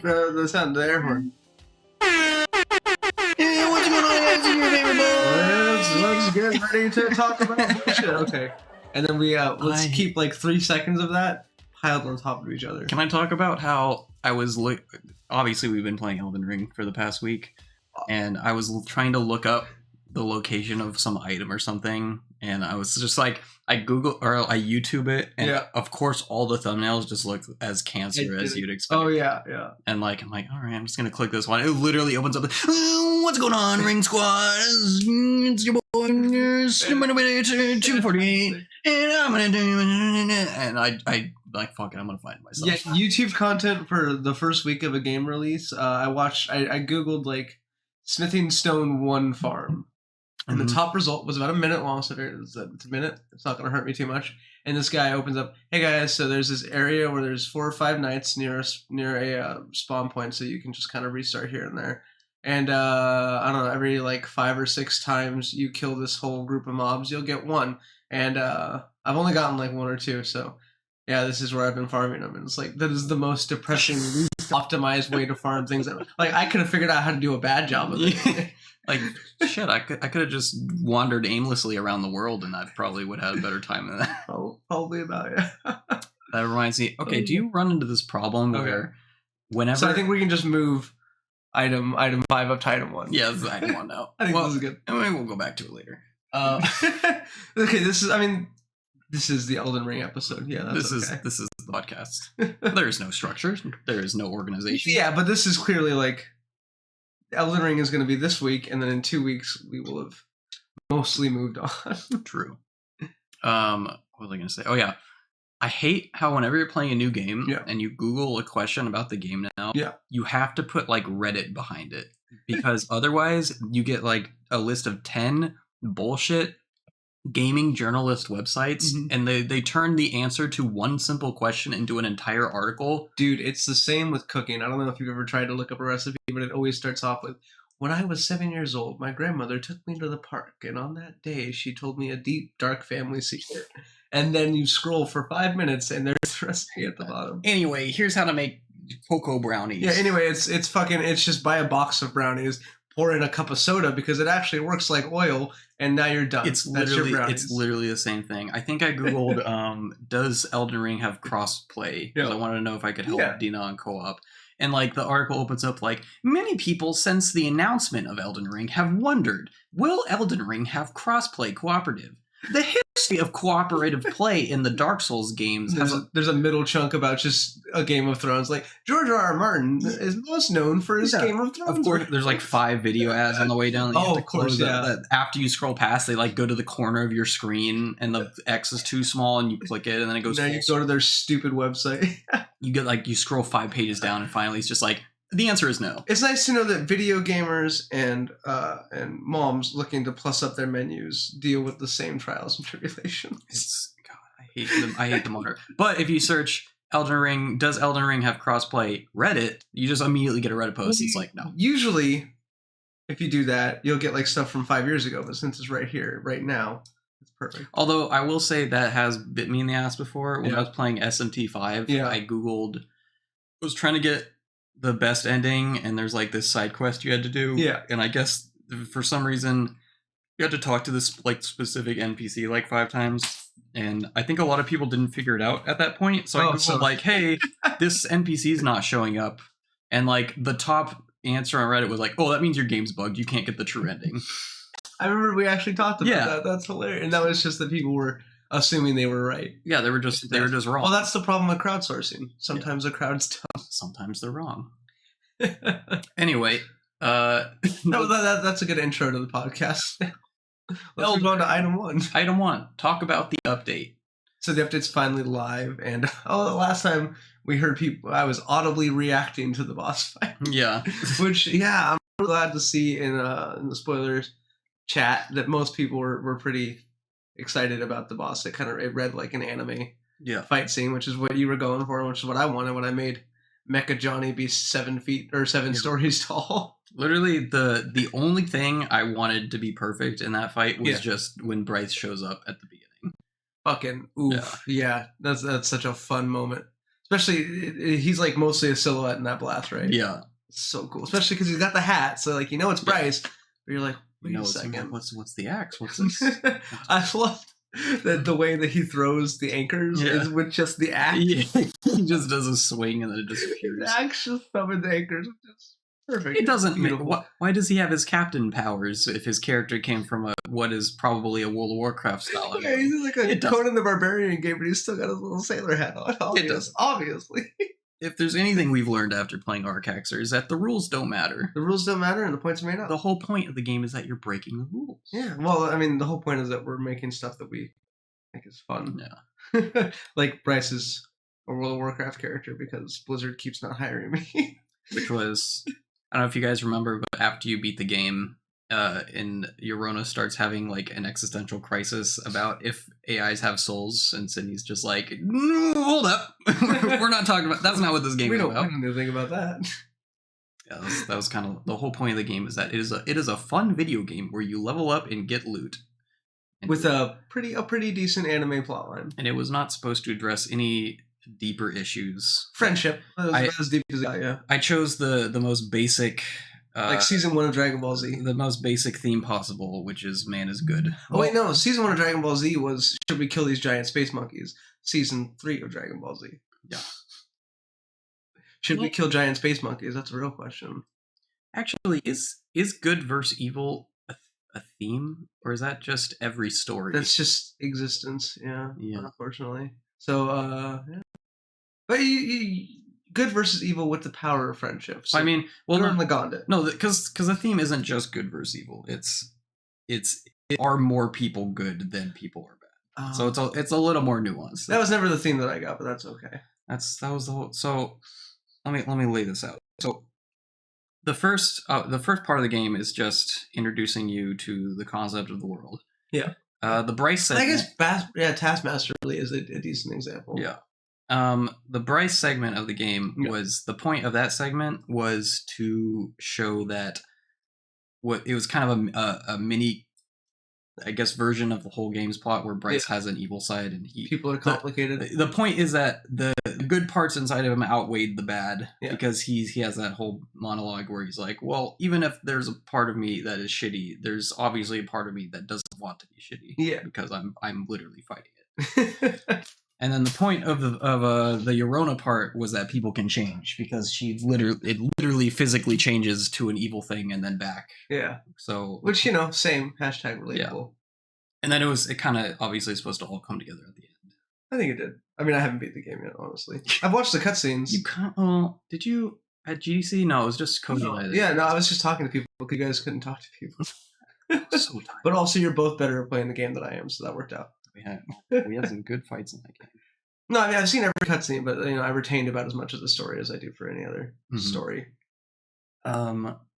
the sound, the air horn. Hey, what's going on, guys? It's your favorite boy. Let's get ready to talk about bullshit. Okay. And then we let's keep like 3 seconds of that piled on top of each other. Can I talk about how I was obviously we've been playing Elden Ring for the past week, and I was trying to look up the location of some item or something, and I was just like, I YouTube it, and of course all the thumbnails just look as cancer as you'd expect. Oh yeah. And like I'm like, all right, I'm just gonna click this one. It literally opens up. What's going on, Ring Squad? It's your boy, 248, and I'm gonna do. And I like, fuck it, I'm gonna find myself. Yeah, YouTube content for the first week of a game release. I googled like Smithing Stone 1 farm. And the top result was about a minute long, so it's a minute. It's not going to hurt me too much. And this guy opens up, hey guys, so there's this area where there's 4 or 5 nights near a spawn point, so you can just kind of restart here and there. And I don't know, every like 5 or 6 times you kill this whole group of mobs, you'll get 1. And I've only gotten like 1 or 2, so yeah, this is where I've been farming them. And it's like, that is the most depressing, least optimized way to farm things. Like, I could have figured out how to do a bad job of it. Like, shit, I could have just wandered aimlessly around the world, and I probably would have had a better time than that. Probably about it. That reminds me, okay, do you run into this problem where whenever... So I think we can just move item 5 up to item 1. Yeah, this is item 1 now. I think this is good. I mean, we'll go back to it later. Okay, this is the Elden Ring episode. Yeah, this is the podcast. There is no structure. There is no organization. Yeah, but this is clearly like... Elden Ring is going to be this week, and then in 2 weeks we will have mostly moved on. True. What was I going to say? Oh yeah, I hate how whenever you're playing a new game and you Google a question about the game now, you have to put like Reddit behind it, because otherwise you get like a list of 10 bullshit gaming journalist websites, and they turn the answer to one simple question into an entire article. Dude, it's the same with cooking. I don't know if you've ever tried to look up a recipe, but it always starts off with, when I was 7 years old, my grandmother took me to the park, and on that day she told me a deep, dark family secret. And then you scroll for 5 minutes and there's the recipe at the bottom. Anyway, here's how to make cocoa brownies. Yeah, anyway, it's just buy a box of brownies, pour in a cup of soda, because it actually works like oil, and now you're done. It's literally the same thing. I think I googled does Elden Ring have cross-play, because I wanted to know if I could help Dina on co-op. And like the article opens up like, many people since the announcement of Elden Ring have wondered, will Elden Ring have cross-play cooperative? The history of cooperative play in the Dark Souls games there's a middle chunk about just a Game of Thrones. Like, George R.R. Martin is most known for his Game of Thrones. Of course, there's like 5 video ads on the way down. Of course, after you scroll past, they like go to the corner of your screen, and the X is too small, and you click it, and then it goes. Now you go to their stupid website. You get like, you scroll 5 pages down, and finally it's just like, the answer is no. It's nice to know that video gamers and moms looking to plus up their menus deal with the same trials and tribulations. I hate them all. But if you search Elden Ring, does Elden Ring have crossplay Reddit, you just immediately get a Reddit post. It's like, no. Usually, if you do that, you'll get like stuff from 5 years ago. But since it's right here, right now, it's perfect. Although I will say that has bit me in the ass before. When I was playing SMT5, I Googled, I was trying to get the best ending, and there's like this side quest you had to do. Yeah. And I guess for some reason you had to talk to this like specific NPC like 5 times. And I think a lot of people didn't figure it out at that point. So I Googled like, hey, this NPC is not showing up. And like the top answer on Reddit was like, oh, that means your game's bugged. You can't get the true ending. I remember we actually talked about that. That's hilarious. And that was just that people were assuming they were right. Yeah, they were just wrong. Well, that's the problem with crowdsourcing. Sometimes the crowd's dumb. Sometimes they're wrong. Anyway, that's a good intro to the podcast. Let's move on to item 1. Item 1. Talk about the update. So the update's finally live, and last time we heard people, I was audibly reacting to the boss fight. Yeah. Which, I'm glad to see in the spoilers chat that most people were pretty excited about the boss. It read like an anime fight scene, which is what you were going for, which is what I wanted when I made Mecha Johnny be 7 feet or 7 stories tall. Literally, the only thing I wanted to be perfect in that fight was just when Bryce shows up at the beginning. Fucking oof. Yeah, that's such a fun moment. Especially, he's like mostly a silhouette in that blast, right? Yeah. It's so cool. Especially because he's got the hat. So, like, it's Bryce. But you're like, wait a second. What's the axe? What's this? I love the way that he throws the anchors is with just the axe. Yeah. He just does a swing and then it disappears. The axe just summons the anchors. It's perfect. It doesn't. Why does he have his captain powers if his character came from what is probably a World of Warcraft style? Yeah, he's like a Conan the Barbarian game, but he's still got his little sailor hat on. Obviously. If there's anything we've learned after playing Arcaxer is that the rules don't matter. The rules don't matter and the points are made up. The whole point of the game is that you're breaking the rules. Yeah, well, I mean, the whole point is that we're making stuff that we think is fun. Yeah. Like Bryce is a World of Warcraft character because Blizzard keeps not hiring me. Which was, I don't know if you guys remember, but after you beat the game, and Yorona starts having like an existential crisis about if AIs have souls, and Sydney's just like, hold up, we're not talking about. That's not what this game is about. We don't know anything about that. Yeah, that was kind of the whole point of the game. Is that it is a fun video game where you level up and get loot, with a pretty decent anime plotline. And it was not supposed to address any deeper issues. Friendship, as deep as it got. Yeah, I chose the most basic. Like season 1 of Dragon Ball Z. The most basic theme possible, which is man is good. Oh, wait, no. Season 1 of Dragon Ball Z was should we kill these giant space monkeys? Season 3 of Dragon Ball Z. Yeah. Should we kill giant space monkeys? That's a real question. Actually, is good versus evil a theme? Or is that just every story? That's just existence, yeah. Unfortunately. So, yeah. But good versus evil with the power of friendship. So I mean, well, the gauntlet. No, because the theme isn't just good versus evil. Are more people good than people are bad. So it's a little more nuanced. That was never the theme that I got, but that's okay. That was the whole. So let me lay this out. So the first part of the game is just introducing you to the concept of the world. Yeah. The Bryce segment. I guess Taskmaster really is a decent example. Yeah. The Bryce segment of the game was the point of that segment was to show that it was kind of a mini, I guess, version of the whole game's plot where Bryce has an evil side and people are complicated. The point is that the good parts inside of him outweighed the bad because he has that whole monologue where he's like, well, even if there's a part of me that is shitty, there's obviously a part of me that doesn't want to be shitty. Yeah, because I'm literally fighting it. And then the point of the Yorona part was that people can change because it literally physically changes to an evil thing and then back. Yeah. So which same #relatable. Yeah. And then it kind of obviously supposed to all come together at the end. I think it did. I mean, I haven't beat the game yet, honestly. I've watched the cutscenes. You can't. Well, did you at GDC? No, it was just Cody. No. Yeah, no, I was just talking to people because you guys couldn't talk to people. So tired. But also, you're both better at playing the game than I am, so that worked out. We had some good fights in that game. No, I mean, I've seen every cutscene, but I retained about as much of the story as I do for any other story. I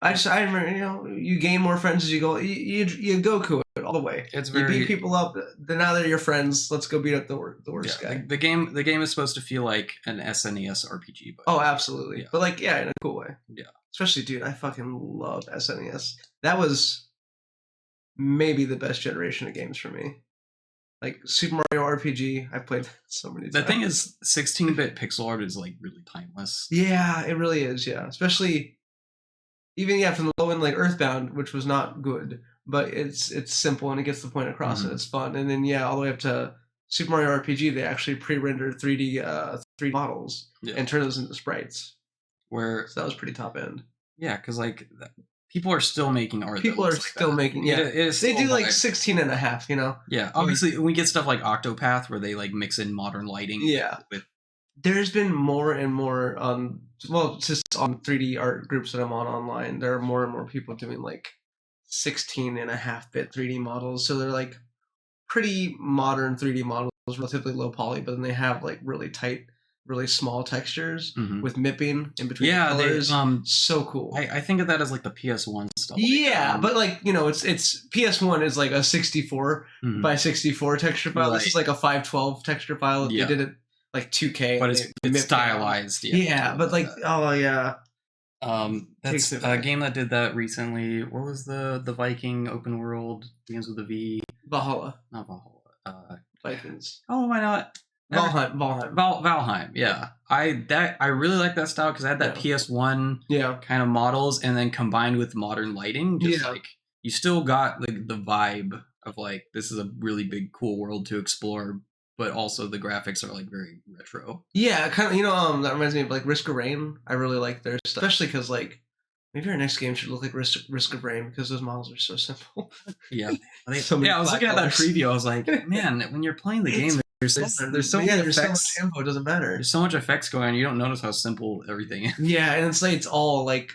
remember, you gain more friends as you go. You Goku it all the way. You beat people up. Then now they're your friends. Let's go beat up the worst guy. The game is supposed to feel like an SNES RPG. But absolutely. Yeah. But in a cool way. Yeah. Especially, dude, I fucking love SNES. That was maybe the best generation of games for me. Like Super Mario RPG, I've played so many times. The thing is, 16-bit pixel art is like really timeless. Yeah, it really is. Yeah, especially even from the low end, like Earthbound, which was not good, but it's simple and it gets the point across and it's fun. And then all the way up to Super Mario RPG, they actually pre-rendered 3D models and turn those into sprites. So that was pretty top end. Yeah, because people are still making art. People are still making. Yeah, they do like 16 and a half. Yeah, obviously we get stuff like Octopath where they like mix in modern lighting. Yeah, there's been more and more just on 3D art groups that I'm on online. There are more and more people doing like 16 and a half bit 3D models. So they're like pretty modern 3D models, relatively low poly, but then they have like really tight, really small textures with mipping in between colors. So cool. I think of that as like the PS1 stuff. Yeah, but it's PS1 is like a 64 by 64 texture file. This is like a 512 texture file. Yeah. They did it like 2K, but it's stylized. Yeah, but that's a game that did that recently. What was the Viking open world begins with a V? Valhalla. Not Valhalla. Vikings. Oh, why not? Valheim, yeah. I really like that style because I had that PS1 kind of models, and then combined with modern lighting, just like you still got like the vibe of like this is a really big cool world to explore, but also the graphics are like very retro. Yeah, kind of. That reminds me of like Risk of Rain. I really like their stuff, especially because like maybe our next game should look like Risk of Rain because those models are so simple. Yeah, I was looking at that preview. I was like, man, when you're playing the game, there's so many effects. So much info. It doesn't matter. There's so much effects going on. You don't notice how simple everything is. Yeah, and it's like it's all like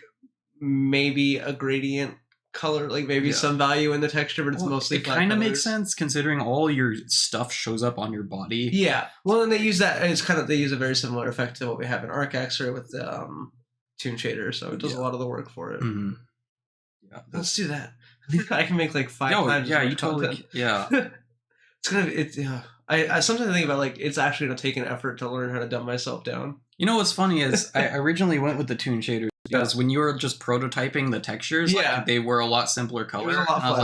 maybe a gradient color, like maybe some value in the texture, but it's mostly flat. It kind of makes sense considering all your stuff shows up on your body. Yeah, well, and they use that. They use a very similar effect to what we have in ArcAxer with the Toon Shader, so it does a lot of the work for it. Mm-hmm. Yeah, let's do that. I can make like 5 times. Yeah, you totally. Yeah, I sometimes think about like it's actually going to take an effort to learn how to dumb myself down. You know what's funny is I originally went with the Toon Shaders because when you were just prototyping the textures, like, they were a lot simpler color. It was a lot fun, I was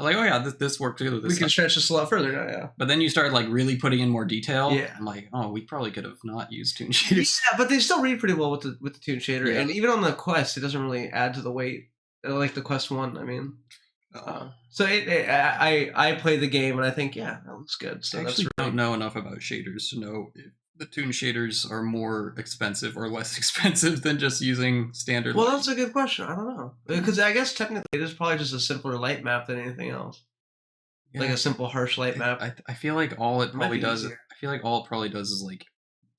like, oh yeah, this worked too. We can stretch this a lot further now, yeah. But then you started like really putting in more detail. Yeah. I'm like, oh, we probably could have not used Toon Shaders. Yeah, but they still read pretty well with the Toon Shader, and even on the Quest, it doesn't really add to the weight. Like the Quest 1, I mean. So I play the game and I think, yeah, that looks good. So I actually don't know enough about shaders to know if the Toon shaders are more expensive or less expensive than just using standard. Well, that's a good question. I don't know, because I guess technically it is probably just a simpler light map than anything else. Yeah. Like a simple harsh light map. I feel like all it probably does. I feel like all it probably does is like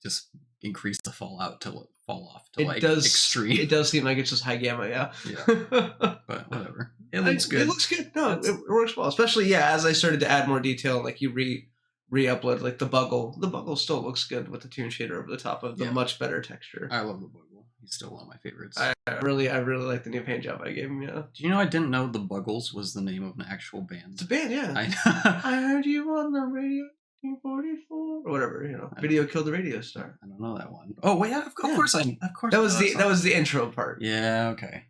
just increase the fallout to fall off to extreme. It does seem like it's just high gamma, yeah. But whatever. It looks good. It looks good. No, it works well. Especially as I started to add more detail, like you re-upload like the Buggle. The Buggle still looks good with the Toon Shader over the top of the much better texture. I love the Buggle. He's still one of my favorites. I really like the new paint job I gave him, yeah. Do you know I didn't know the Buggles was the name of an actual band? It's a band, yeah. I heard you on the radio. 1944 or whatever, Video Killed the Radio Star. I don't know that one. Oh wait, of course that was the intro part. Yeah, okay.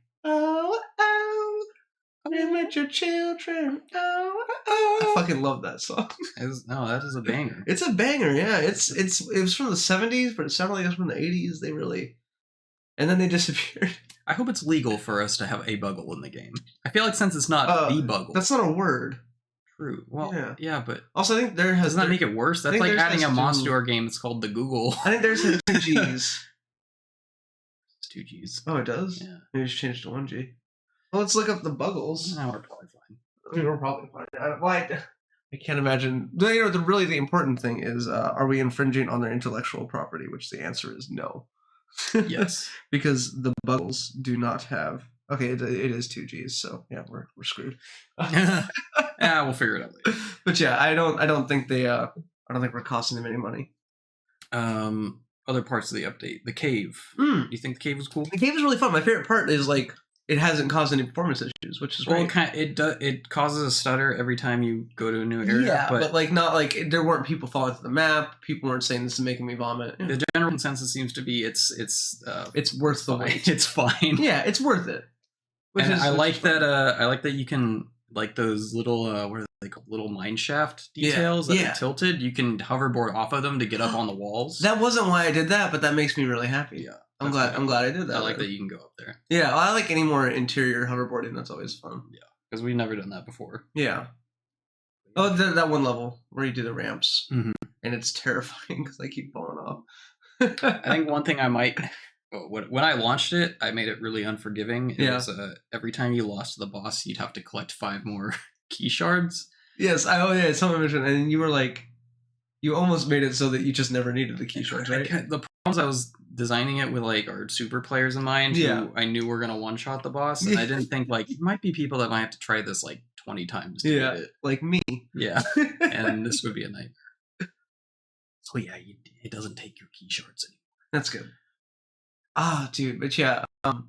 Live with your children. I fucking love that song. That is a banger. It's a banger, yeah. It was from the 70s, but it sounded like it was from the 80s. And then they disappeared. I hope it's legal for us to have a Buggle in the game. I feel like since it's not the Buggle. That's not a word. True. Well, yeah, but also I think doesn't that make it worse? That's like adding a monster to our game. It's called the Google. I think there's 2 G's. It's 2 G's. Oh, it does? Yeah. Maybe just change to 1 G. Well, let's look up the Buggles. No, we're probably fine. I mean, we're probably fine. I can't imagine. The important thing is, are we infringing on their intellectual property? Which the answer is no. Yes. Because the Buggles do not have. Okay, it is 2 G's, so yeah, we're screwed. Yeah, we'll figure it out later. But yeah, I don't think we're costing them any money. Other parts of the update, the cave. Do you think the cave was cool? The cave is really fun. My favorite part is like it hasn't caused any performance issues, which is great. Well, it causes a stutter every time you go to a new area. Yeah, but like not like there weren't people falling through the map. People weren't saying this is making me vomit. The general consensus seems to be it's worth the wait. It's fine. Yeah, it's worth it. I like that. I like that you can like those little what are they called? Little mine shaft details that are tilted. You can hoverboard off of them to get up on the walls. That wasn't why I did that, but that makes me really happy. Yeah, I'm glad I did that. I like that you can go up there. Yeah, I like any more interior hoverboarding. That's always fun. Yeah, because we've never done that before. Yeah. Oh, that one level where you do the ramps, and it's terrifying because I keep falling off. I think one thing I might. When I launched it, I made it really unforgiving. It was, every time you lost the boss, you'd have to collect 5 more key shards. Yes, someone mentioned, and you were like, you almost made it so that you just never needed the key shards, right? The problems I was designing it with like our super players in mind, who I knew were gonna one shot the boss, and I didn't think like it might be people that might have to try this like 20 times to get it. Like me. Yeah, and this would be a nightmare. So yeah, it doesn't take your key shards anymore. That's good. Dude, but yeah, and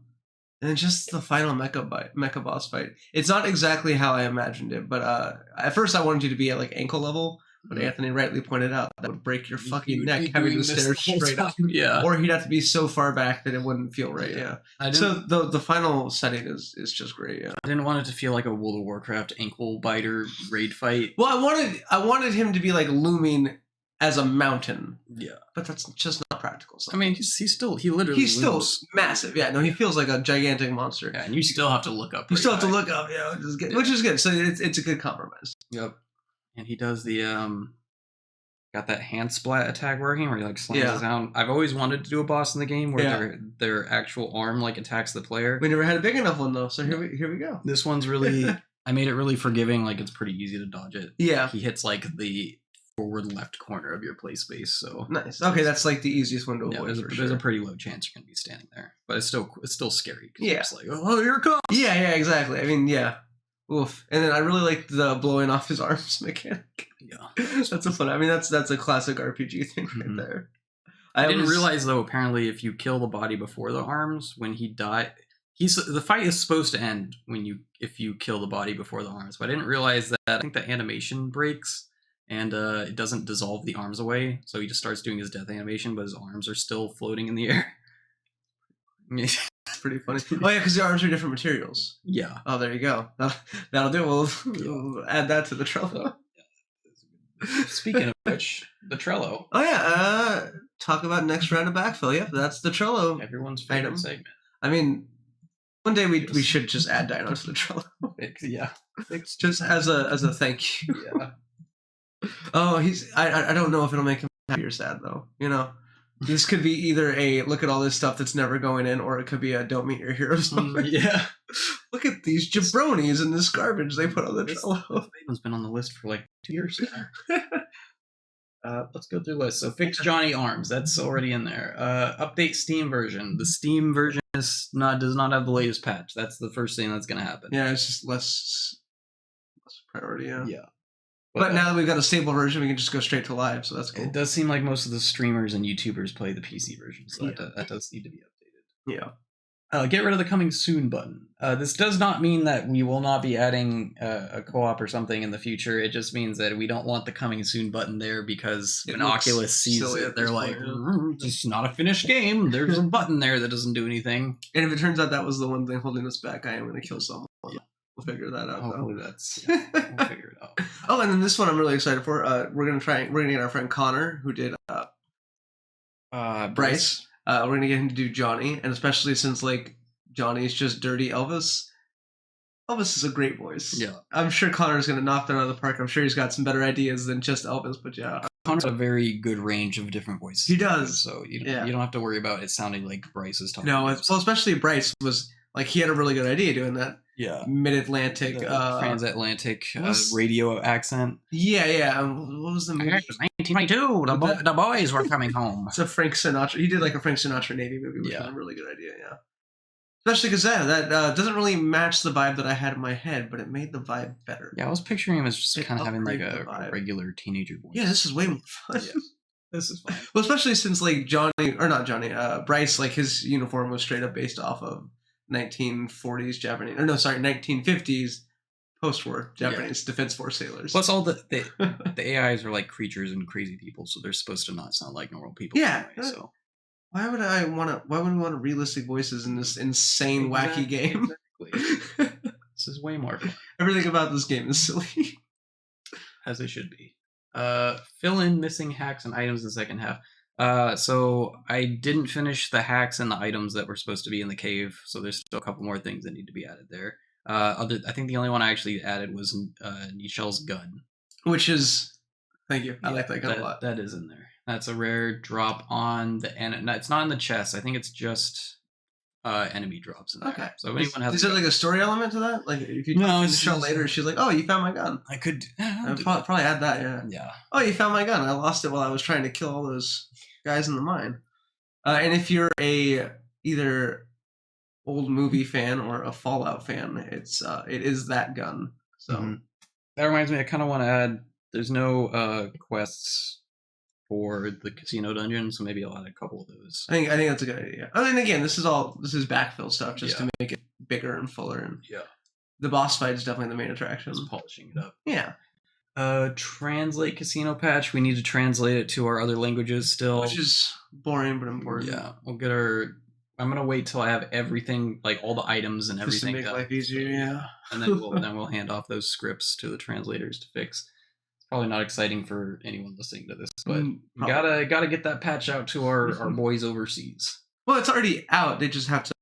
then just the final mecha boss fight. It's not exactly how I imagined it, but at first I wanted you to be at like ankle level, but Anthony rightly pointed out that would break your fucking neck having to stare straight up. Yeah. Or he'd have to be so far back that it wouldn't feel right. Yeah. So the final setting is just great. Yeah. I didn't want it to feel like a World of Warcraft ankle biter raid fight. Well, I wanted him to be like looming as a mountain. Yeah, but that's just not practical. I mean, he's still massive. Yeah, no, he feels like a gigantic monster. Yeah, and you still have to look up. You still have to look up, which is good. So it's a good compromise. Yep. And he does the got that hand splat attack working where he like slams his down. I've always wanted to do a boss in the game where their actual arm like attacks the player. We never had a big enough one though, so here we go. This one's really I made it really forgiving. Like it's pretty easy to dodge it. Yeah, he hits like the forward left corner of your play space. So nice. Okay, that's like the easiest one to avoid. There's a pretty low chance you're gonna be standing there, but it's still scary. Yeah, it's like here it comes. Yeah, exactly. I mean, yeah. Oof. And then I really like the blowing off his arms mechanic. Yeah, that's a fun. I mean, that's a classic RPG thing right there. I didn't realize though. Apparently, if you kill the body before the arms, when he died, the fight is supposed to end if you kill the body before the arms. But I didn't realize that. I think the animation breaks and it doesn't dissolve the arms away, so he just starts doing his death animation, but his arms are still floating in the air. It's pretty funny. Oh yeah, because the arms are different materials. Yeah. Oh, there you go. That'll do. We'll add that to the Trello. Speaking of which, the Trello. Oh yeah. Talk about next round of backfill. Yep, that's the Trello. Everyone's favorite segment. I mean, one day we should just add Dino to the Trello. It's just as a thank you. Yeah. Oh, I don't know if it'll make him happy or sad though. This could be either a look at all this stuff that's never going in, or it could be a don't meet your heroes moment. Yeah. Look at these jabronis and this garbage they put on the Trello. This one's been on the list for like 2 years now. Let's go through the list. So fix Johnny arms. That's already in there. Update Steam version. The Steam version does not have the latest patch. That's the first thing that's going to happen. Yeah, it's just less priority. Yeah. But now that we've got a stable version, we can just go straight to live, so that's cool. It does seem like most of the streamers and YouTubers play the PC version, so that does need to be updated. Yeah. Get rid of the coming soon button. This does not mean that we will not be adding a co-op or something in the future. It just means that we don't want the coming soon button there because when Oculus sees it, they're like, it's not a finished game. There's a button there that doesn't do anything. And if it turns out that was the one thing holding us back, I am going to kill someone. Yeah. We'll figure that out. Hopefully we'll figure it out. Oh, and then this one I'm really excited for. We're gonna get our friend Connor, who did Bryce. We're gonna get him to do Johnny, and especially since like Johnny's just dirty Elvis. Elvis is a great voice. Yeah, I'm sure Connor's gonna knock that out of the park. I'm sure he's got some better ideas than just Elvis, but yeah. Connor's got a very good range of different voices. He does, so you don't have to worry about it sounding like Bryce is talking. No, well, especially Bryce was like he had a really good idea doing that. Yeah, mid-Atlantic, transatlantic radio accent. Yeah. What was the movie? It was 1922. The boys were coming home. It's a Frank Sinatra. He did like a Frank Sinatra Navy movie, which was a really good idea. Yeah, especially because that doesn't really match the vibe that I had in my head, but it made the vibe better. Yeah, I was picturing him as just kind of having like a regular teenager voice. Yeah, this is way more fun. Yeah. This is fun. Well, especially since like Bryce, like his uniform was straight up based off of 1940s Japanese, 1950s post-war Japanese Defense Force sailors. Plus, all the AIs are like creatures and crazy people, so they're supposed to not sound like normal people. Yeah. Anyway, so why would we want realistic voices in this insane wacky game? Exactly. This is way more fun. Everything about this game is silly, as it should be. Fill in missing hacks and items in the second half. So I didn't finish the hacks and the items that were supposed to be in the cave, so there's still a couple more things that need to be added there. I think the only one I actually added was Nichelle's gun. Which is, thank you, I like that gun a lot. That is in there. That's a rare drop on it's not in the chest, I think it's just enemy drops in there. Okay. So if anyone has is there like a story element to that? Like if you talk to Michelle later, she's like, "Oh, you found my gun." I could probably add that. Yeah. Yeah. Oh, you found my gun. I lost it while I was trying to kill all those guys in the mine. And if you're a either old movie fan or a Fallout fan, it is that gun. So that reminds me, I kind of want to add. There's no quests for the casino dungeon, so maybe I'll add a couple of those. I think that's a good idea. Oh, and again, this is backfill stuff just to make it bigger and fuller. And the boss fight is definitely the main attraction. Just polishing it up. Yeah. Translate casino patch. We need to translate it to our other languages still, which is boring but important. Yeah, we'll get I'm gonna wait till I have everything, like all the items and everything, just to make life easier. Yeah, and then we'll hand off those scripts to the translators to fix. Probably not exciting for anyone listening to this, but gotta get that patch out to our boys overseas. Well, it's already out. They just have to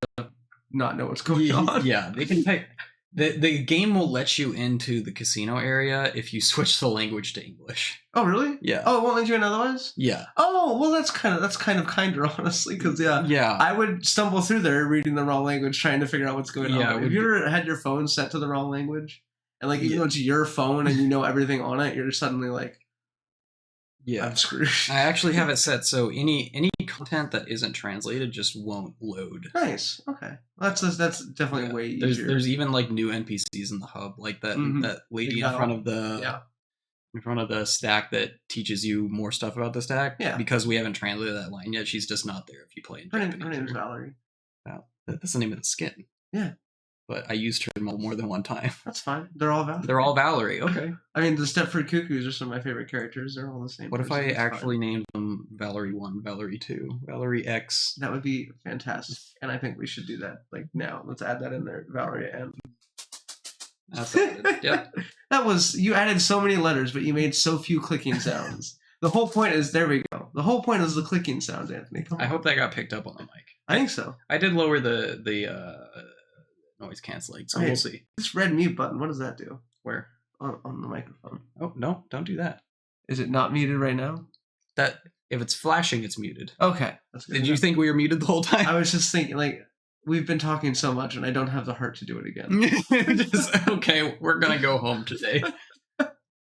not know what's going on. Yeah, they can type. The game will let you into the casino area if you switch the language to English. Oh, really? Yeah. Oh, it won't let you in otherwise? Yeah. Oh, well, that's kind of kinder, honestly, because I would stumble through there reading the wrong language, trying to figure out what's going on. Have you ever had your phone set to the wrong language? And like, even though it's your phone and you know everything on it, you're suddenly like, I'm screwed. I actually have it set so any content that isn't translated just won't load. Nice. Okay. That's definitely way easier. There's even like new NPCs in the hub, like that lady in front of the stack that teaches you more stuff about the stack. Yeah. Because we haven't translated that line yet, she's just not there if you play in Japanese. Her name's Valerie. Wow. That's the name of the skin. Yeah. But I used her more than one time. That's fine. They're all Valerie. They're all Valerie. Okay. I mean, the Stepford Cuckoos are some of my favorite characters. They're all the same. What if I actually named them Valerie 1, Valerie 2, Valerie X? That would be fantastic. And I think we should do that like now. Let's add that in there. Valerie and... That's added. Yep. That was... You added so many letters, but you made so few clicking sounds. The whole point is... There we go. The whole point is the clicking sound, Anthony. I hope that got picked up on the mic. I think so. I did lower the noise canceling, so we'll see. This red mute button, what does that do? Where? On the microphone. Oh, no, don't do that. Is it not muted right now? That if it's flashing, it's muted. Okay. Did you think we were muted the whole time? I was just thinking, like, we've been talking so much and I don't have the heart to do it again. Okay, we're going to go home today.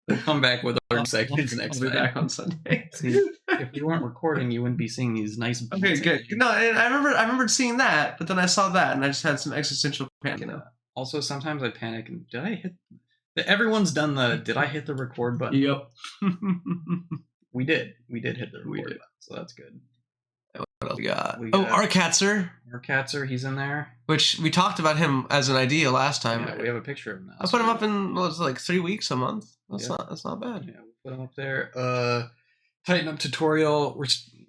We'll come back with our segments next time. I'll be back on Sunday. See, if you weren't recording, you wouldn't be seeing these nice... Okay, good. No, and I remember seeing that, but then I saw that and I just had some existential panic, you know. Also, sometimes I panic and did I hit... Everyone's done the did I hit the record button? Yep. We did hit the record button, so that's good. What else we got? Arkatzer, he's in there. Which we talked about him as an idea last time. Yeah, we have a picture of him now. I put him up in like 3 weeks a month. That's not bad. Yeah, we put him up there. Tighten up tutorial.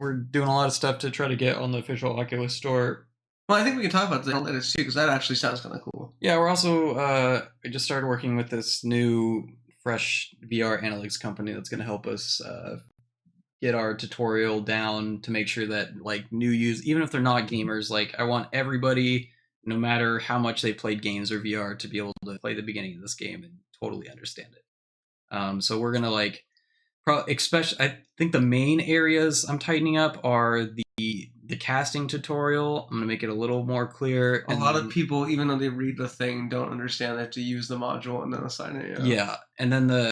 We're doing a lot of stuff to try to get on the official Oculus store. Well, I think we can talk about the analytics too, because that actually sounds kind of cool. Yeah, we're also I just started working with this new fresh VR analytics company that's going to help us get our tutorial down to make sure that like new users, even if they're not gamers, like I want everybody, no matter how much they played games or VR, to be able to play the beginning of this game and totally understand it. So we're gonna like, especially I think the main areas I'm tightening up are the casting tutorial. I'm gonna make it a little more clear. A lot of people, even though they read the thing, don't understand they have to use the module and then assign it. Yeah, and then the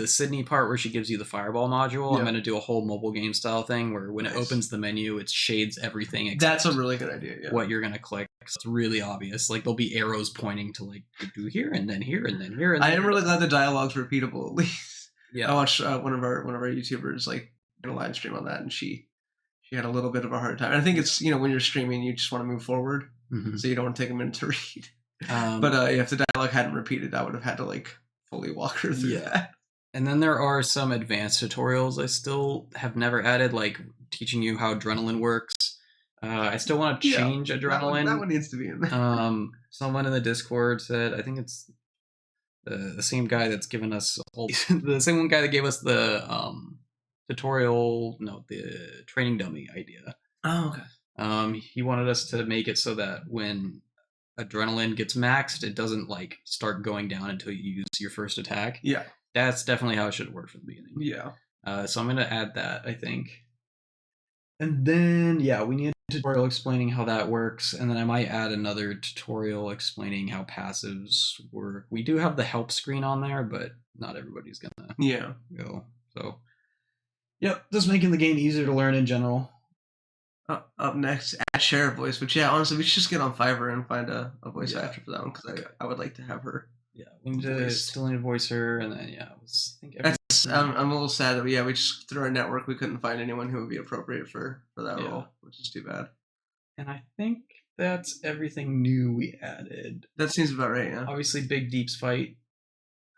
Sydney part where she gives you the fireball module, I'm going to do a whole mobile game style thing where when it opens the menu, it shades everything. That's a really good idea. Yeah. What you're going to click. So it's really obvious. Like there'll be arrows pointing to like do here and then here and then here. And then I am really glad the dialogue's repeatable. At least. Yeah. I watched one of our YouTubers like did a live stream on that, and she had a little bit of a hard time. And I think it's when you're streaming, you just want to move forward, so you don't want to take a minute to read. But if the dialogue hadn't repeated, I would have had to like fully walk her through that. And then there are some advanced tutorials I still have never added, like teaching you how adrenaline works. I still want to change adrenaline. That one needs to be in there. Someone in the Discord said, I think it's the same guy that's given us the same guy that gave us the the training dummy idea. Oh, okay. He wanted us to make it so that when adrenaline gets maxed, it doesn't like start going down until you use your first attack. Yeah. That's definitely how it should work from the beginning. Yeah. So I'm going to add that, I think. And then, we need a tutorial explaining how that works. And then I might add another tutorial explaining how passives work. We do have the help screen on there, but not everybody's going to go. So, just making the game easier to learn in general. Up next, add share voice. Which, honestly, we should just get on Fiverr and find a voice actor for that one, because I would like to have her. Yeah, we still need to voice her, and then I'm a little sad that we just through our network we couldn't find anyone who would be appropriate for that role, which is too bad. And I think that's everything new we added. That seems about right. Yeah. Obviously, Big Deep's fight.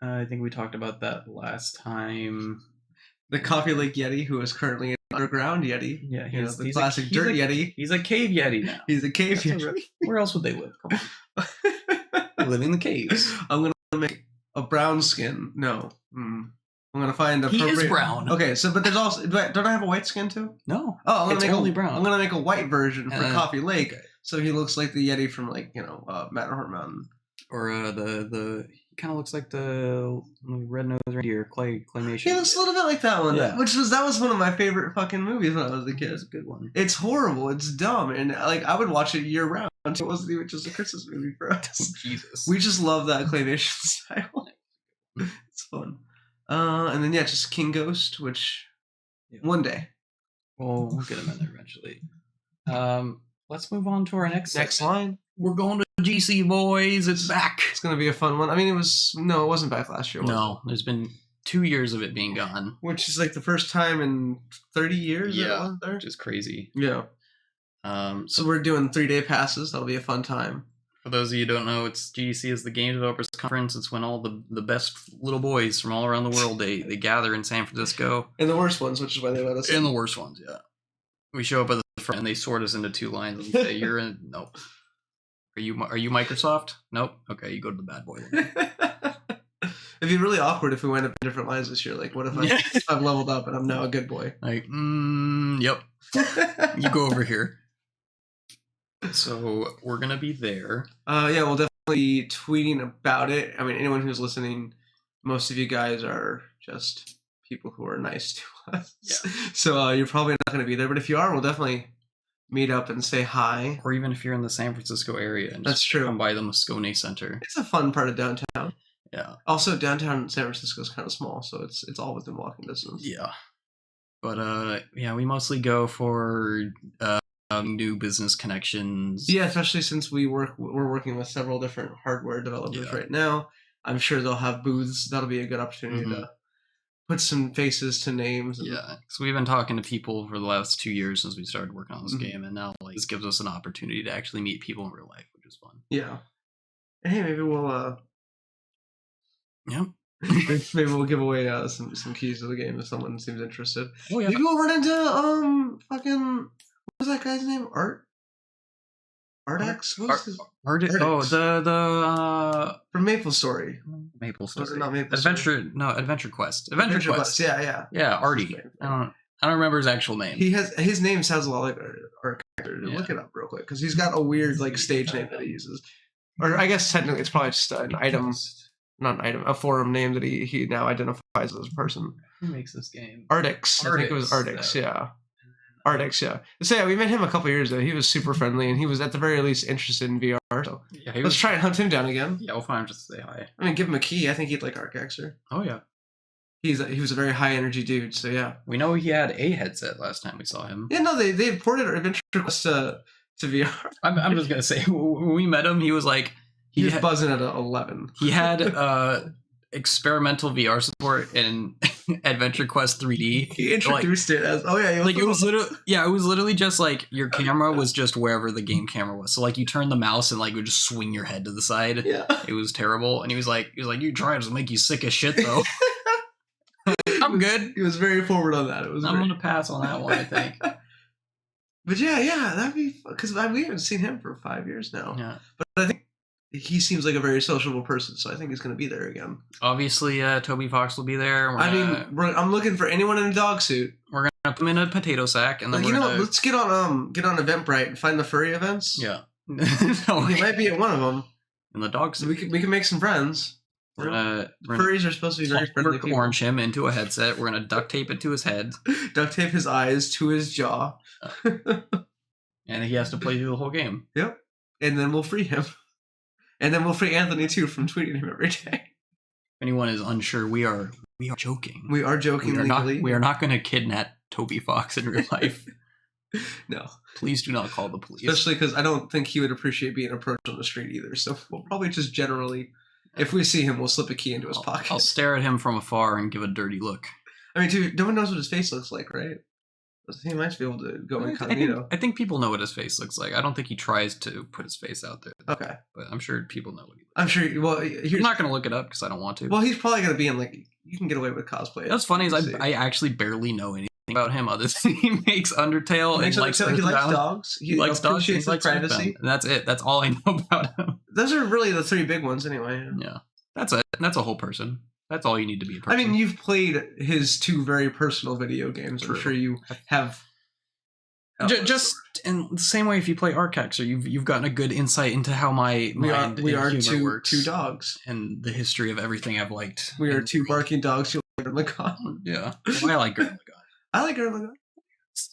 I think we talked about that last time. The Coffee Lake Yeti, who is currently an underground Yeti. Yeah, he's the classic dirt Yeti. He's a cave Yeti now. He's a cave Yeti. Where else would they live? Come on. Living in the caves. I'm gonna make a brown skin. No. I'm gonna find appropriate. He is brown. Okay, so but there's also don't I have a white skin too? No. Oh, I'm gonna make brown. I'm gonna make a white version for Coffee Lake, so he looks like the Yeti from Matterhorn Mountain. Or he kind of looks like the red-nosed reindeer claymation. He looks a little bit like that one. Yeah. That was one of my favorite fucking movies when I was a kid. It's a good one. It's horrible. It's dumb, and I would watch it year round. It wasn't even just a Christmas movie for us. Oh, Jesus. We just love that claymation style. It's fun. And then just King Ghost, which one day we'll get him in there eventually. Let's move on to our next line. We're going to GC, boys. It's back. It's gonna be a fun one. I mean, it wasn't back last year. There's been 2 years of it being gone, which is like the first time in 30 years. Yeah, it wasn't there, which is crazy. Yeah. So we're doing 3-day passes. That'll be a fun time. For those of you who don't know, it's GDC is the Game Developers Conference. It's when all the best little boys from all around the world they gather in San Francisco. And the worst ones, which is why they let us in. And the worst ones, yeah. We show up at the front and they sort us into 2 lines and say, "You're in." Nope. Are you Microsoft? Nope. Okay, you go to the bad boy line. It'd be really awkward if we went up in different lines this year. Like, what if I've leveled up and I'm now a good boy? Like, yep. You go over here. So we're gonna be there. We'll definitely be tweeting about it. I mean, anyone who's listening, most of you guys are just people who are nice to us. Yeah. So you're probably not going to be there, but if you are, we'll definitely meet up and say hi. Or even if you're in the San Francisco area, and that's true. Come by the Moscone Center. It's a fun part of downtown. Yeah. Also, downtown San Francisco is kind of small, so it's all within walking distance. Yeah. But we mostly go for new business connections. Yeah, especially since we're working with several different hardware developers right now. I'm sure they'll have booths. That'll be a good opportunity to put some faces to names. So we've been talking to people for the last 2 years since we started working on this game, and now this gives us an opportunity to actually meet people in real life, which is fun. Yeah. And hey, maybe we'll yeah. Maybe we'll give away some keys to the game if someone seems interested. Oh yeah. Maybe we'll run into what was that guy's name? Ardex? Ardex. The from Maple Story. Maple Story. Not Maple Story. Adventure Quest. Adventure Quest. Yeah. Yeah, Artie. I don't remember his actual name. His name sounds a lot like our character. Look it up real quick because he's got a weird stage name that he uses. Or I guess technically it's probably just an item. Not an item, a forum name that he now identifies as a person. Who makes this game? Ardex. I think it was Ardex, yeah. Ardex, yeah. So yeah, we met him a couple years ago. He was super friendly, and he was at the very least interested in VR. So let's try and hunt him down again. Yeah, we'll find him just to say hi. I mean, give him a key. I think he'd like Arcaxer. Oh yeah. He was a very high energy dude. So yeah. We know he had a headset last time we saw him. Yeah, no, they ported Adventure Quest to VR. I'm just gonna say when we met him, he was like. He was buzzing at 11. He had experimental VR support in Adventure Quest 3D. He introduced it as it was literally just like your camera was just wherever the game camera was. So you turn the mouse and would just swing your head to the side. Yeah. It was terrible. And he was like, you trying to make you sick as shit though. I'm good. He was very forward on that. I'm gonna pass on that one, I think. But yeah, that'd be because we haven't seen him for 5 years now. Yeah. But I think he seems like a very sociable person, so I think he's going to be there again. Obviously, Toby Fox will be there. I'm looking for anyone in a dog suit. We're going to put him in a potato sack, and then let's get on Eventbrite and find the furry events. Yeah, he might be at one of them. In the dog suit, we can make some friends. Furries are supposed to be very friendly people. Orange him into a headset. We're going to duct tape it to his head. Duct tape his eyes to his jaw. And he has to play through the whole game. Yep. And then we'll free him. And then we'll free Anthony too from tweeting him every day. If anyone is unsure, we are joking. We are joking legally. We are not going to kidnap Toby Fox in real life. No. Please do not call the police. Especially because I don't think he would appreciate being approached on the street either. So we'll probably just generally, if we see him, we'll slip a key into his pocket. I'll stare at him from afar and give a dirty look. I mean, dude, no one knows what his face looks like, right? He might be able to go incognito. I think people know what his face looks like. I don't think he tries to put his face out there. Okay. But I'm sure people know what he looks like. I'm sure. Well, I'm not going to look it up because I don't want to. Well, he's probably going to be in you can get away with cosplay. That's funny is I actually barely know anything about him other than he makes Undertale and likes dogs. He likes dogs. He likes privacy. And that's it. That's all I know about him. Those are really the 3 big ones anyway. Yeah. That's it. That's a whole person. That's all you need to be a person. I mean, you've played his 2 very personal video games. True. I'm sure you have. Just in the same way, if you play Archexer, you've gotten a good insight into how my mind we are humor works, 2 dogs, and the history of everything I've liked. We are 2 barking dogs who like Gurren Lagann. Yeah, well, I like Gurren Lagann. I like Gurren Lagann.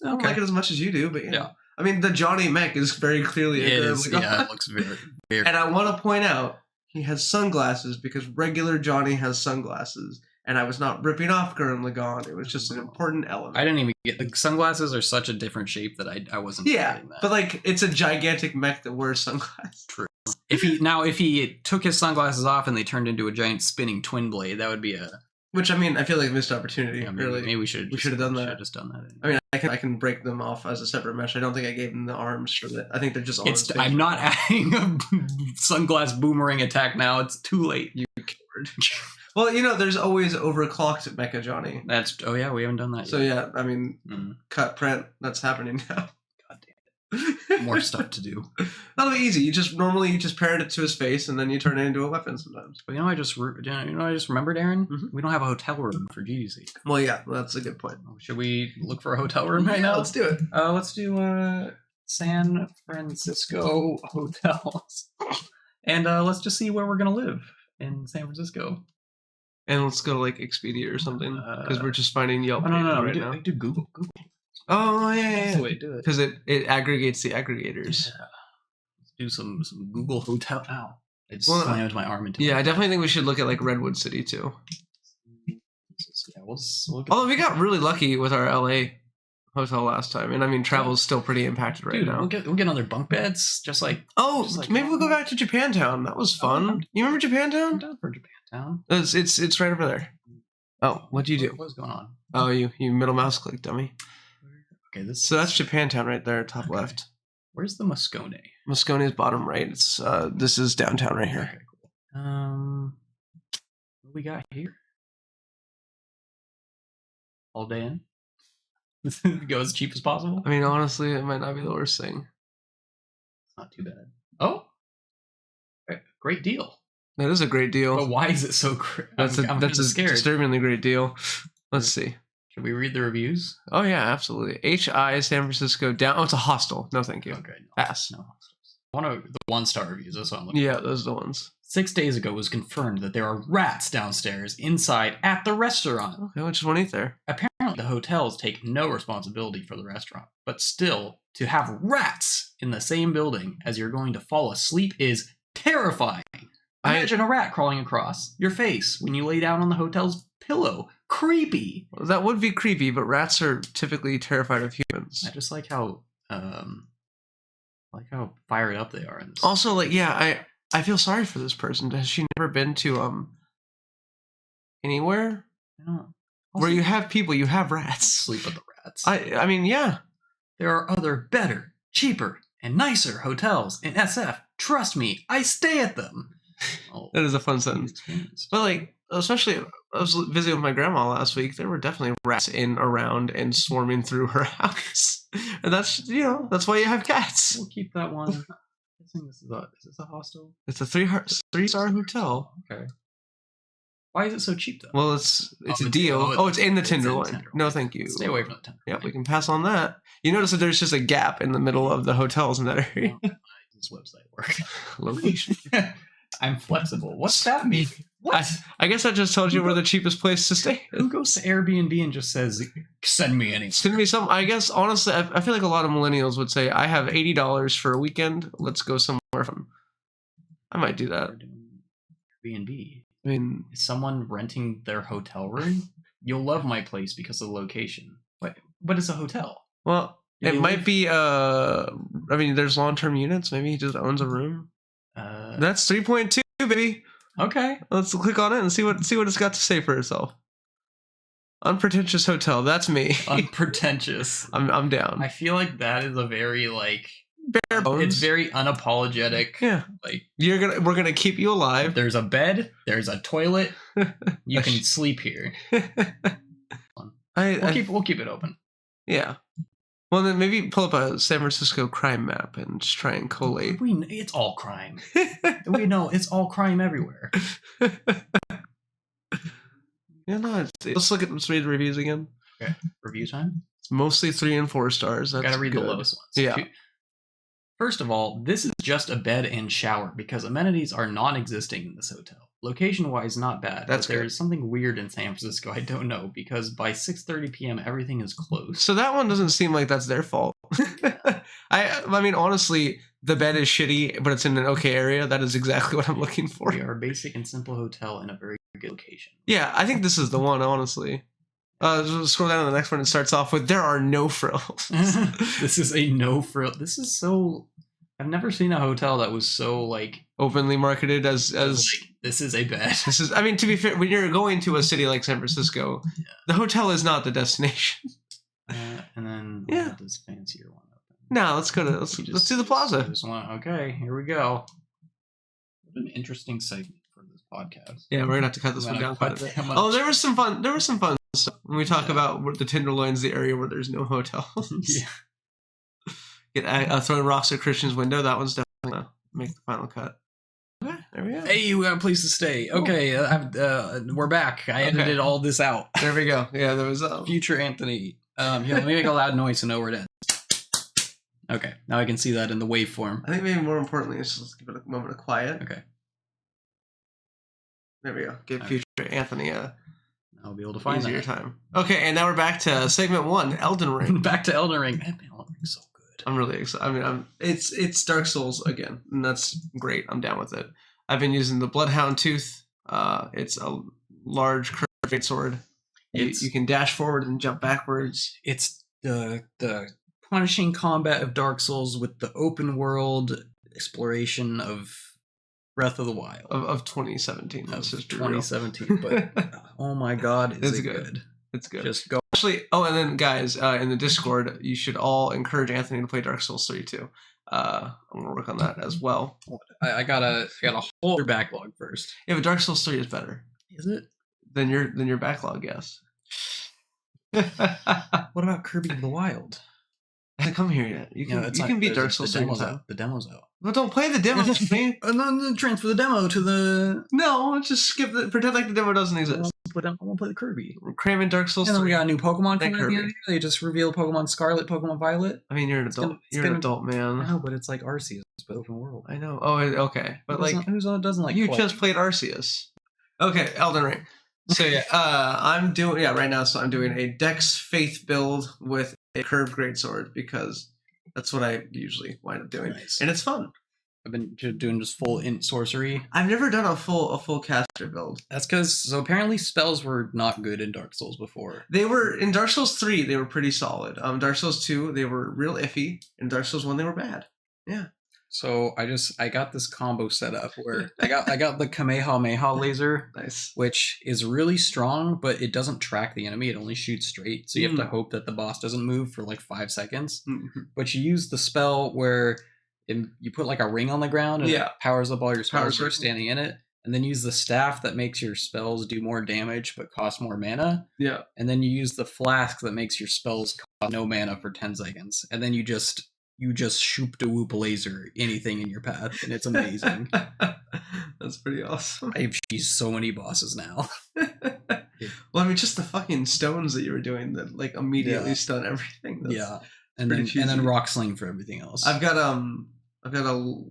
I don't like it as much as you do, but yeah. I mean, the Johnny Mech is very clearly a Gurren Lagann. Yeah, it looks very, very. And I want to point out, he has sunglasses because regular Johnny has sunglasses. And I was not ripping off Gurren Lagann. It was just an important element. I didn't even get the sunglasses are such a different shape that I wasn't. Yeah, that. But like it's a gigantic mech that wears sunglasses. True. If he took his sunglasses off and they turned into a giant spinning twin blade, that would be a. Which I mean, I feel like missed opportunity. Yeah, maybe we should have done that. Just done that. I mean, I can break them off as a separate mesh. I don't think I gave them the arms for that. I think they're just. I'm not adding a sunglass boomerang attack now. It's too late. You coward. Well, there's always overclocked Mecha Johnny. We haven't done that yet. So yeah, I mean, cut print. That's happening now. God damn it. More stuff to do. That'll be easy. You just parrot it to his face, and then you turn it into a weapon sometimes. But I just remembered, Aaron? Mm-hmm. We don't have a hotel room for GDC. Well, yeah, that's a good point. Should we look for a hotel room right now? Let's do it. Let's do San Francisco hotels. And let's just see where we're going to live in San Francisco. And let's go to like Expedia or something because we're just finding Yelp no, right now. We do Google. Oh yeah. That's the way to do it. Because it aggregates the aggregators. Yeah. Let's do some Google hotel now. It's slammed my arm into. Yeah, I definitely think we should look at like Redwood City too. Yeah, we'll although we got really lucky with our LA hotel last time, and I mean travel's still pretty impacted right now. We'll get other bunk beds, maybe we'll go back to Japantown. That was fun. You remember Japantown? I'm down for Japantown. It's right over there. Oh, what'd you do? What's going on? Oh, you middle mouse click, dummy. Okay, so that's Japantown right there, top left. Where's the Moscone? Moscone is bottom right. It's this is downtown right here. Okay, cool. What we got here? All day in. Go as cheap as possible. I mean, honestly, it might not be the worst thing. It's not too bad. Oh, great deal. That is a great deal. But why is it so great? That's a disturbingly great deal. Let's see. Should we read the reviews? Oh yeah, absolutely. HI San Francisco down. Oh, it's a hostel. No, thank you. Okay, pass. No hostels. One of the 1-star reviews. That's what I'm looking. Yeah, those are the ones. 6 days ago, it was confirmed that there are rats downstairs inside at the restaurant. Okay, I just want to eat there. Apparently, the hotels take no responsibility for the restaurant, but still, to have rats in the same building as you're going to fall asleep is terrifying. Imagine a rat crawling across your face when you lay down on the hotel's pillow. Creepy. Well, that would be creepy, but rats are typically terrified of humans. I just like how fired up they are. In this. Also, I feel sorry for this person. Has she never been to anywhere where you have people? You have rats. Sleep with the rats. I mean, yeah. There are other better, cheaper, and nicer hotels in SF. Trust me, I stay at them. That is a fun sentence. But especially, I was visiting with my grandma last week. There were definitely rats in, around, and swarming through her house. And that's why you have cats. We'll keep that one. I think is this a hostel? It's a 3-star hotel. Okay. Why is it so cheap though? Well, it's a deal. It's in the Tenderloin. No, thank you. Stay away from the Tenderloin. Yeah, we can pass on that. You notice that there's just a gap in the middle of the hotels in that area. This website work. Location. I'm flexible. What's that mean? What? I guess I just told you we're the cheapest place to stay. Who goes to Airbnb and just says, send me anything? Send me some. I guess, honestly, I feel like a lot of millennials would say, I have $80 for a weekend. Let's go somewhere fun. I might do that. Airbnb. I mean, is someone renting their hotel room? You'll love my place because of the location. What is a hotel? Well, it might be, I mean, there's long-term units. Maybe he just owns a room. That's 3.2, baby. Okay. Let's click on it and see what it's got to say for itself. Unpretentious hotel. That's me. Unpretentious. I'm down. I feel like that is a very bare bones. It's very unapologetic. Yeah. We're gonna keep you alive. There's a bed. There's a toilet. You can sleep here. We'll keep it open. Yeah. Well, then maybe pull up a San Francisco crime map and just try and collate. It's all crime. We know it's all crime everywhere. Yeah, no. Let's read the reviews again. Okay, review time. It's mostly 3 and 4 stars. That's gotta read good. the lowest ones. Yeah. First of all, this is just a bed and shower because amenities are non-existing in this hotel. Location-wise, not bad. That's but good. There's something weird in San Francisco. I don't know because by 6:30 p.m. everything is closed. So that one doesn't seem like that's their fault. I mean, honestly, the bed is shitty, but it's in an okay area. That is exactly what I'm looking for. We are a basic and simple hotel in a very good location. Yeah, I think this is the one, honestly. Scroll down to the next one. It starts off with, there are no frills. This is a no frill. This is so... I've never seen a hotel that was so, like... openly marketed as like, this is a bed. This is... I mean, to be fair, when you're going to a city like San Francisco, the hotel is not the destination. And then... Yeah. This fancier one open. No, let's go to... Let's do the plaza. This one. Okay, here we go. What an interesting segment for this podcast. Yeah, we're going to have to cut this one down quite a bit. Oh, there was some fun stuff. When we talk about the Tenderloin's, the area where there's no hotels. Yeah. Get throwing rocks at Christian's window. That one's definitely gonna make the final cut. Okay, there we go. Hey, we got a place to stay. Okay, we're back. I edited all this out. There we go. Yeah, there was future Anthony. Let me make a loud noise to know where it ends. Okay, now I can see that in the waveform. I think maybe more importantly, let's give it a moment of quiet. Okay. There we go. Give future Anthony I'll be able to find easier time. Okay, and now we're back to segment 1, Elden Ring. Back to Elden Ring. Man, Elden Ring's so good. I'm really excited. I mean, it's Dark Souls again, and that's great. I'm down with it. I've been using the Bloodhound Tooth. It's a large curved sword. You can dash forward and jump backwards. It's the punishing combat of Dark Souls with the open world exploration of Breath of the Wild of 2017. Of 2017, but oh my god, is it good? It's good. Just go. Actually, and then guys, in the Discord, you should all encourage Anthony to play Dark Souls 3 too. I'm gonna work on that as well. I got a whole other backlog first. Yeah, but Dark Souls 3 is better. Is it? Than your backlog, yes. What about Kirby of the Wild? It hasn't come here yet. You can beat Dark Souls 3 time. The demo's out. Well, don't play the demo, man. And then transfer the demo to the... No, just skip pretend like the demo doesn't exist. I want to play the Kirby. We're cramming Dark Souls 3. And then we got a new Pokemon coming out the end. They just revealed Pokemon Scarlet, Pokemon Violet. I mean, you're an adult. You're an adult, man. I know, but it's like Arceus, but open world. I know. Oh, okay. But who doesn't like you just played Arceus. Okay, Elden Ring. So yeah, I'm doing right now. So I'm doing a Dex Faith build with a curved greatsword because that's what I usually wind up doing, and it's fun. I've been doing just full int sorcery. I've never done a full caster build. That's because apparently spells were not good in Dark Souls before. They were in Dark Souls 3. They were pretty solid. Dark Souls 2 they were real iffy. In Dark Souls 1 they were bad. Yeah. So I got this combo set up where I got the Kamehameha laser, nice, which is really strong, but it doesn't track the enemy. It only shoots straight, so you have to hope that the boss doesn't move for like 5 seconds. Mm-hmm. But you use the spell where you put like a ring on the ground and it powers up all your spells that are standing in it, and then use the staff that makes your spells do more damage but cost more mana. Yeah, and then you use the flask that makes your spells cost no mana for 10 seconds, and then you just shoop de whoop laser anything in your path, and it's amazing. That's pretty awesome. I've cheesed so many bosses now. Well, I mean, just the fucking stones that you were doing that like immediately stun everything. That's and then rock sling for everything else. I've got a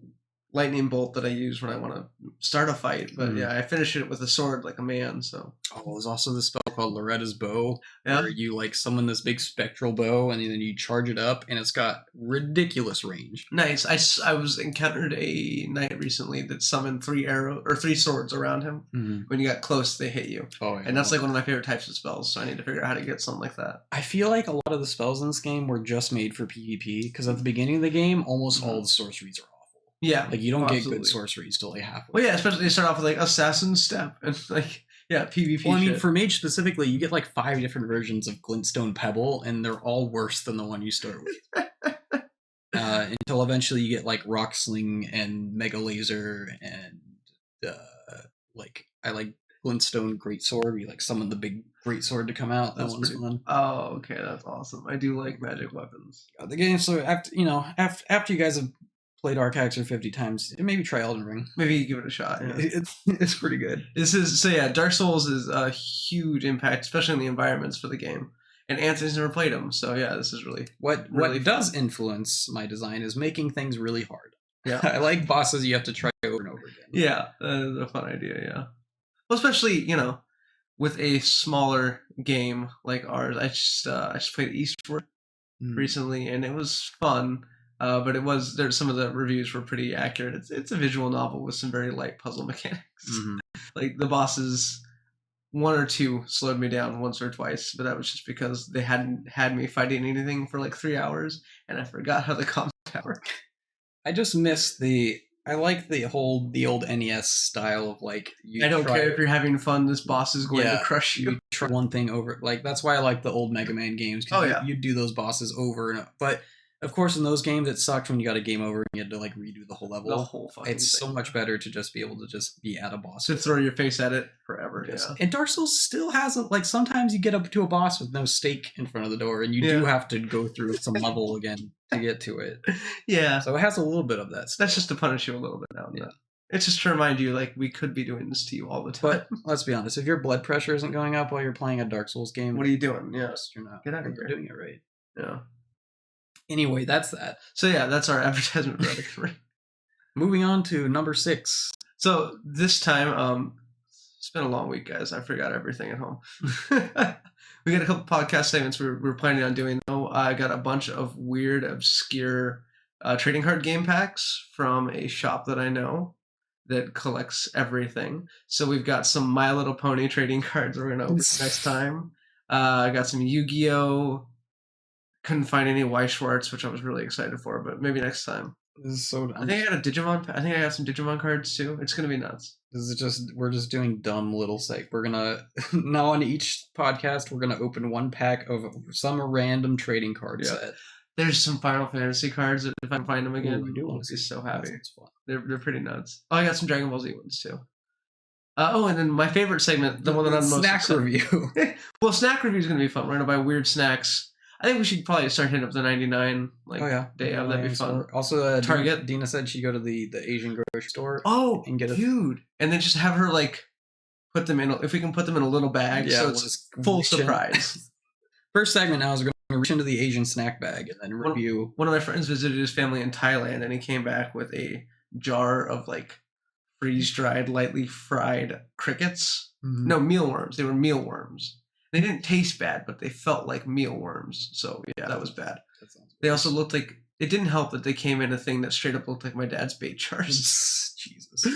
lightning bolt that I use when I want to start a fight, but I finish it with a sword like a man. So there's also this spell called Loretta's Bow, where you like summon this big spectral bow and then you charge it up, and it's got ridiculous range. Nice. I encountered a knight recently that summoned 3 swords around him. Mm-hmm. When you got close, they hit you. And that's like one of my favorite types of spells. So I need to figure out how to get something like that. I feel like a lot of the spells in this game were just made for PvP because at the beginning of the game, almost all the sorceries are. Yeah, like you don't get good sorceries till like halfway. Well, yeah, especially they start off with like Assassin's Step and like PvP. Well, I mean, for Mage specifically, you get like 5 different versions of Glintstone Pebble, and they're all worse than the one you start with. Until eventually you get like Rock Sling and Mega Laser and I like Glintstone Greatsword. You like summon the big Greatsword to come out. That one's fun. Oh, okay, that's awesome. I do like magic weapons. The game. So after you guys have played Arc Hexer 50 times. Maybe try Elden Ring. Maybe you give it a shot. Yeah. It's pretty good. Dark Souls is a huge impact, especially in the environments for the game. And Anthony's never played them, so yeah, this is really what does influence my design is making things really hard. Yeah, I like bosses you have to try over and over again. Yeah, that's a fun idea. Yeah, well, especially with a smaller game like ours. I just played Eastward recently, and it was fun. But some of the reviews were pretty accurate. It's a visual novel with some very light puzzle mechanics. Mm-hmm. Like the bosses, one or two slowed me down once or twice, but that was just because they hadn't had me fighting anything for like 3 hours, and I forgot how the combat worked. I just miss I like the old NES style of like. I don't care if you're having fun. This boss is going to crush you. You try one thing over. Like that's why I like the old Mega Man games. You do those bosses over and over. But of course, in those games, it sucked when you got a game over and you had to like redo the whole level. The whole fucking It's thing. So much better to just be able to just be at a boss. To throw your face at it forever. Yes. Yeah. And Dark Souls still has like sometimes you get up to a boss with no stake in front of the door, and you do have to go through some level again to get to it. Yeah. So it has a little bit of that. That's just to punish you a little bit now. Yeah. It's just to remind you, like, we could be doing this to you all the time. But let's be honest, if your blood pressure isn't going up while you're playing a Dark Souls game, what are you doing? Yes, you're not. Get out of here. You're doing it right. Yeah. Anyway, that's that. So yeah, that's our advertisement for it. Moving on to number 6. So this time, it's been a long week, guys. I forgot everything at home. We got a couple podcast segments we're planning on doing. I got a bunch of weird, obscure trading card game packs from a shop that I know that collects everything. So we've got some My Little Pony trading cards we're gonna open next time. I got some Yu-Gi-Oh. Couldn't find any Weiss Schwarz, which I was really excited for, but maybe next time. This is so dumb. I think I got a Digimon. I think I got some Digimon cards too. It's gonna be nuts. We're just doing dumb little sake. We're gonna now on each podcast we're gonna open one pack of some random trading card set. There's some Final Fantasy cards that if I can find them again, I'll be so happy. They're pretty nuts. Oh, I got some Dragon Ball Z ones too. And then my favorite segment, the one that I'm most snack review. Well, snack review is gonna be fun. We're gonna buy weird snacks. I think we should probably start hitting up the 99 day of. That'd be fun. Also, Target. Dina said she'd go to the Asian grocery store. And get dude, and then just have her like put them in. If we can put them in a little bag, so it's full surprise. First segment now is we're going to reach into the Asian snack bag and then review. One of my friends visited his family in Thailand, and he came back with a jar of like freeze-dried, lightly fried crickets. Mm-hmm. No, mealworms. They were mealworms. They didn't taste bad, but they felt like mealworms. So yeah, that was bad. They also looked like it didn't help that they came in a thing that straight up looked like my dad's bait jars. Jesus.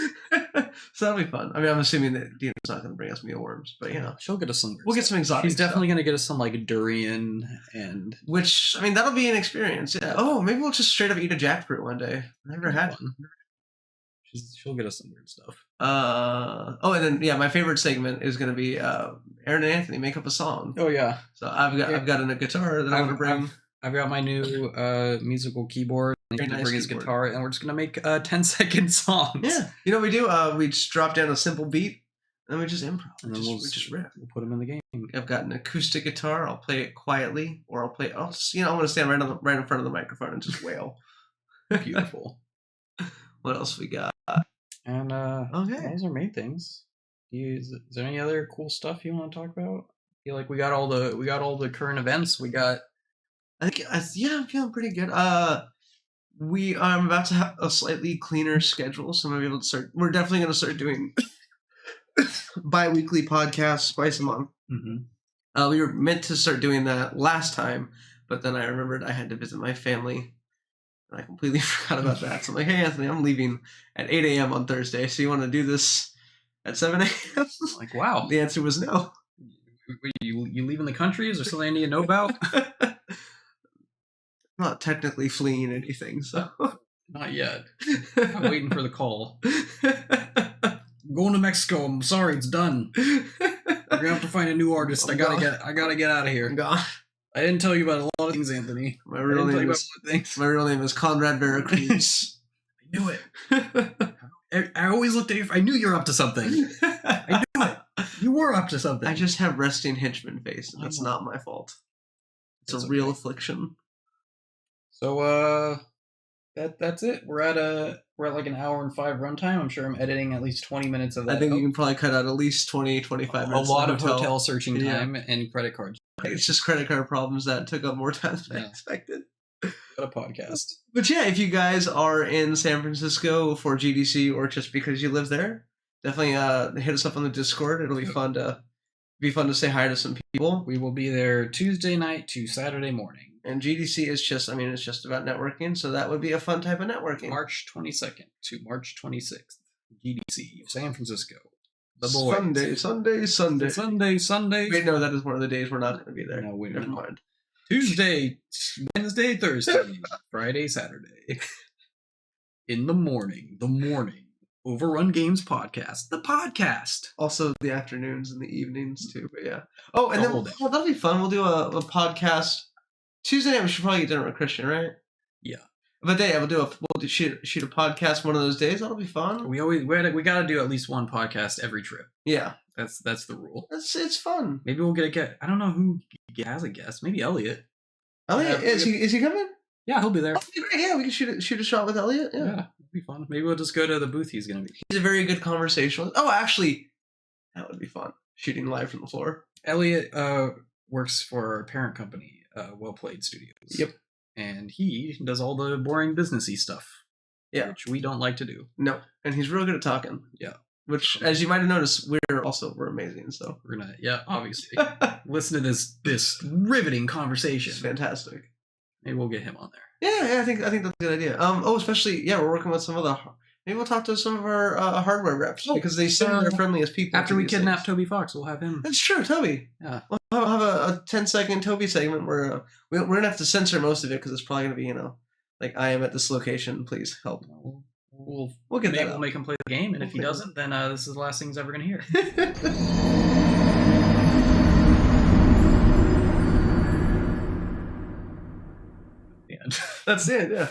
So that'll be fun. I mean, I'm assuming that Dina's not going to bring us mealworms, but she'll get us some. We'll get some exotic. She's definitely going to get us some like durian and. Which I mean, that'll be an experience. Yeah. Oh, maybe we'll just straight up eat a jackfruit one day. Never had one. She'll get us some weird stuff. And then my favorite segment is going to be Aaron and Anthony make up a song. Oh yeah. So I've got a guitar that I'm going to bring. I've got my new musical keyboard. He's going to bring his guitar, and we're just going to make 10-second songs. Yeah. You know what we do? We just drop down a simple beat, and we just improv. And then we just riff. We'll put them in the game. I've got an acoustic guitar. I'll play it quietly, or I'm going to stand right in front of the microphone and just wail. Beautiful. What else we got? And those are main things. Is there any other cool stuff you want to talk about? I feel like we got all the current events. We got. I'm feeling pretty good. I'm about to have a slightly cleaner schedule, so I'm gonna be able to start. We're definitely gonna start doing bi-weekly podcasts twice a month. Mm-hmm. We were meant to start doing that last time, but then I remembered I had to visit my family. And I completely forgot about that. So I'm like, hey, Anthony, I'm leaving at 8 a.m. on Thursday. So you want to do this at 7 a.m.? Like, wow. The answer was no. You leaving the country? Is there something I need to know about? I'm not technically fleeing anything, so. Not yet. I'm waiting for the call. I'm going to Mexico. I'm sorry, it's done. We're gonna have to find a new artist. I gotta get out of here. I'm gone. I didn't tell you about a lot of things, Anthony. My real name is Conrad Veracruz. I knew it. I always looked at you. I knew you were up to something. I knew it. You were up to something. I just have resting henchman face, and that's not my fault. It's a real affliction. So, that's it. We're at like an hour and 5 runtime. I'm sure I'm editing at least 20 minutes of that. I think you can probably cut out at least 20, 25 minutes. A lot of hotel searching time and credit cards. It's just credit card problems that took up more time than I expected. What a podcast. But yeah, if you guys are in San Francisco for GDC or just because you live there, definitely hit us up on the Discord. It'll be fun to say hi to some people. We will be there Tuesday night to Saturday morning. And GDC is just, it's just about networking, so that would be a fun type of networking. March 22nd to March 26th. GDC, San Francisco. The boys. Sunday. Wait, no, that is one of the days we're not going to be there. No, wait, never mind. Tuesday, Wednesday, Thursday, Friday, Saturday. In the morning. Overrun Games podcast. The podcast. Also the afternoons and the evenings too, but yeah. Oh, and then that'll be fun. We'll do a podcast. Tuesday night we should probably get dinner with Christian, right? Yeah. But yeah, we'll shoot a podcast one of those days. That'll be fun. We got to do at least one podcast every trip. Yeah. That's the rule. It's fun. Maybe we'll get a guest. I don't know who has a guest. Maybe Elliot. Elliot, is he coming? Yeah, he'll be there. Yeah, we can shoot a shot with Elliot. Yeah, it'll be fun. Maybe we'll just go to the booth he's going to be. He's a very good conversationalist. Oh, actually, that would be fun. Shooting live from the floor. Elliot works for our parent company, Well Played Studios. Yep. And he does all the boring businessy stuff. Yeah. Which we don't like to do. No. And he's real good at talking. Yeah. Which, as you might have noticed, we're amazing. So we're gonna, obviously listen to this riveting conversation. It's fantastic. Maybe we'll get him on there. Yeah, I think that's a good idea. Especially we're working with some of the. Maybe we'll talk to some of our hardware reps because they seem they're friendly as people. After we kidnap Toby Fox, we'll have him. That's true, Toby. Yeah, we'll have a 10-second Toby segment where we're gonna have to censor most of it because it's probably gonna be like I am at this location. Please help. We'll get that. We'll make him play the game, and if he doesn't, then this is the last thing he's ever gonna hear. That's it. Yeah.